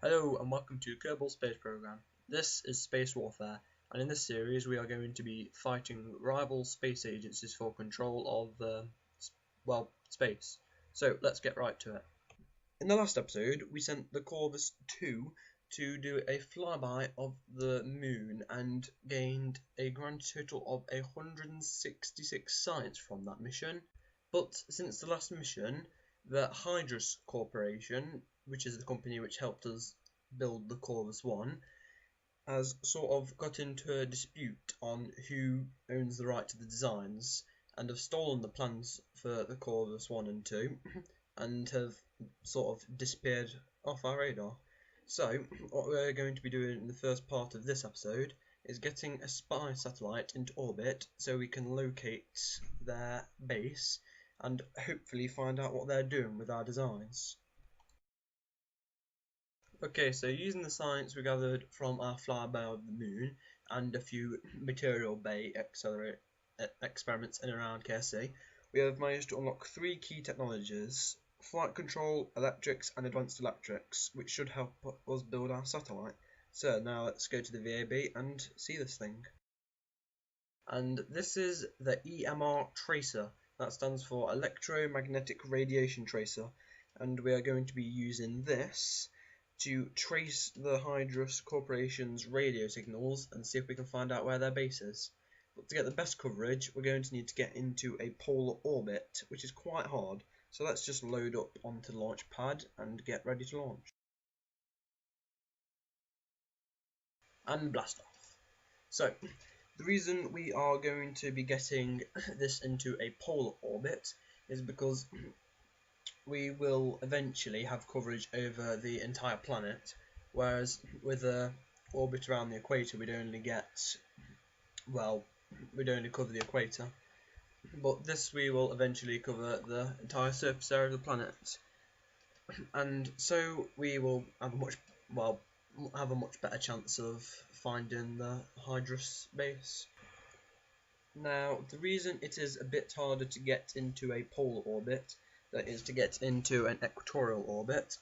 Hello and welcome to Kerbal Space Program. This is Space Warfare, and in this series we are going to be fighting rival space agencies for control of, space. So let's get right to it. In the last episode we sent the Corvus 2 to do a flyby of the moon and gained a grand total of 166 science from that mission. But since the last mission, the Hydrus Corporation, which is the company which helped us build the Corvus 1, has sort of got into a dispute on who owns the right to the designs and have stolen the plans for the Corvus 1 and 2 and have sort of disappeared off our radar. So what we're going to be doing in the first part of this episode is getting a spy satellite into orbit so we can locate their base and hopefully find out what they're doing with our designs. Okay, so using the science we gathered from our flyby of the moon and a few material bay experiments in and around KSP, we have managed to unlock 3 key technologies: flight control, electrics and advanced electrics, which should help us build our satellite. So now let's go to the VAB and see this thing. And this is the EMR tracer. That stands for electromagnetic radiation tracer, and we are going to be using this to trace the Hydrus Corporation's radio signals and see if we can find out where their base is. But to get the best coverage, we're going to need to get into a polar orbit, which is quite hard. So let's just load up onto the launch pad and get ready to launch. And blast off. So the reason we are going to be getting this into a polar orbit is because we will eventually have coverage over the entire planet, whereas with a orbit around the equator we'd only cover the equator, but this we will eventually cover the entire surface area of the planet, and so we will have a much better chance of finding the Hydrus base. Now, the reason it is a bit harder to get into a polar orbit, that is to get into an equatorial orbit,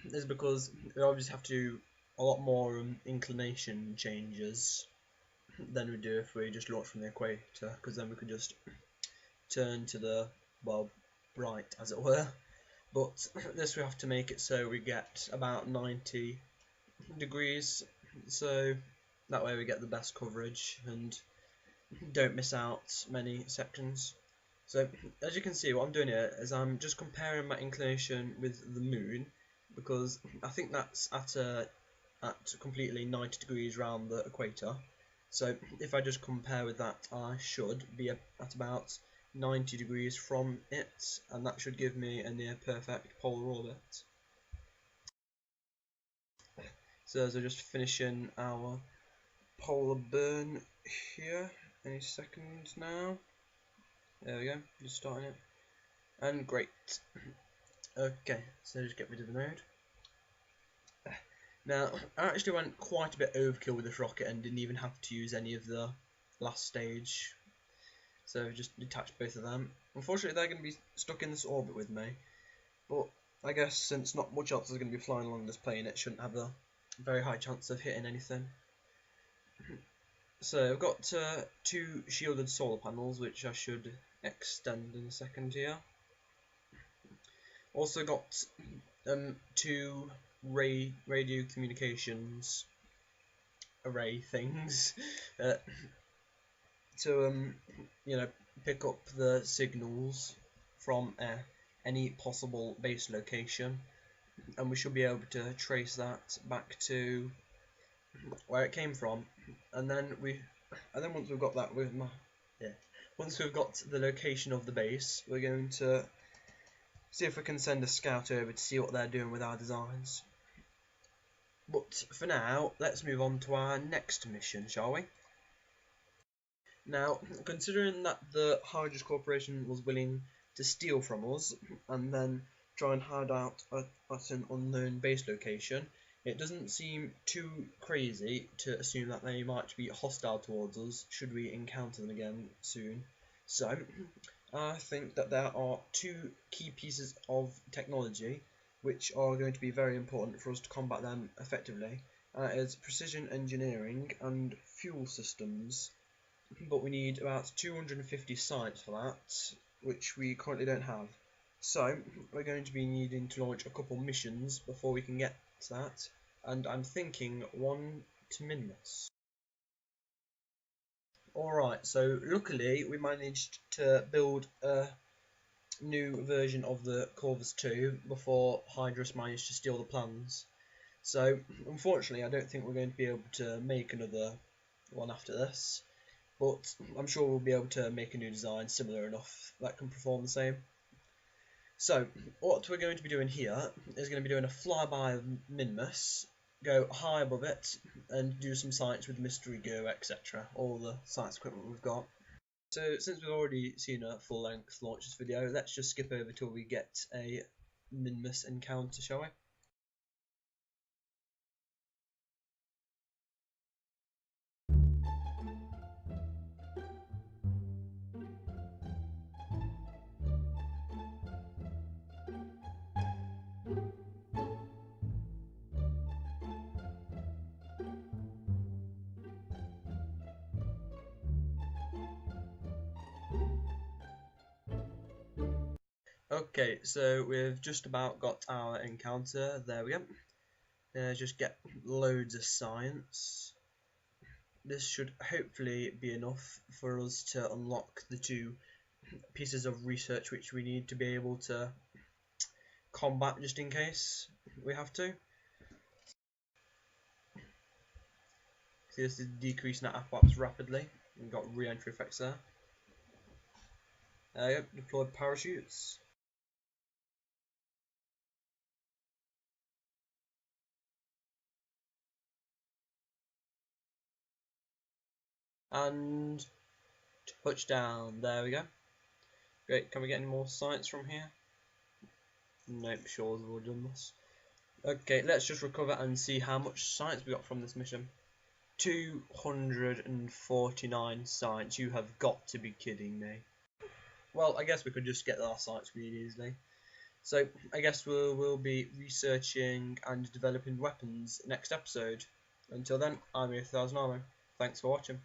is because we obviously have to do a lot more inclination changes than we do if we just launch from the equator, because then we could just turn to the, right, as it were. But this we have to make it so we get about 90 degrees, so that way we get the best coverage and don't miss out many sections. So as you can see, what I'm doing here is I'm just comparing my inclination with the moon, because I think that's at completely 90 degrees round the equator. So if I just compare with that, I should be at about 90 degrees from it, and that should give me a near perfect polar orbit. So as we're just finishing our polar burn here, any second now. There we go, just starting it. And great. Okay, so just get rid of the node. Now, I actually went quite a bit overkill with this rocket and didn't even have to use any of the last stage. So just detached both of them. Unfortunately, they're going to be stuck in this orbit with me. But I guess since not much else is going to be flying along this plane, it shouldn't have a very high chance of hitting anything. So I've got 2 shielded solar panels, which I should extend in a second here. Also got 2 radio communications array things to pick up the signals from any possible base location, and we should be able to trace that back to where it came from. And then once we've got that once we've got the location of the base, we're going to see if we can send a scout over to see what they're doing with our designs. But for now, let's move on to our next mission, shall we? Now, considering that the Hydrus Corporation was willing to steal from us and then try and hide out at an unknown base location, it doesn't seem too crazy to assume that they might be hostile towards us should we encounter them again soon. So I think that there are 2 key pieces of technology which are going to be very important for us to combat them effectively. Is precision engineering and fuel systems, but we need about 250 sites for that, which we currently don't have. So we're going to be needing to launch a couple missions before we can get to that, and I'm thinking one to Minmus. Alright, so luckily we managed to build a new version of the Corvus 2 before Hydrus managed to steal the plans. So unfortunately I don't think we're going to be able to make another one after this, but I'm sure we'll be able to make a new design similar enough that can perform the same. So what we're going to be doing here is going to be doing a flyby of Minmus, go high above it and do some sites with mystery gear, etc. All the science equipment we've got. So since we've already seen a full length launches video, let's just skip over till we get a Minmus encounter, shall we? Okay, so we've just about got our encounter. There we go. Just get loads of science. This should hopefully be enough for us to unlock the 2 pieces of research which we need to be able to combat, just in case we have to. See, this is decreasing our apops rapidly. We've got re-entry effects there. There you go, deployed parachutes. And touchdown, there we go. Great, can we get any more science from here? Nope, sure we've already done this. Okay, let's just recover and see how much science we got from this mission. 249 science, you have got to be kidding me. Well, I guess we could just get our science really easily. So, I guess we'll be researching and developing weapons next episode. Until then, I'm 8000 Armo. Thanks for watching.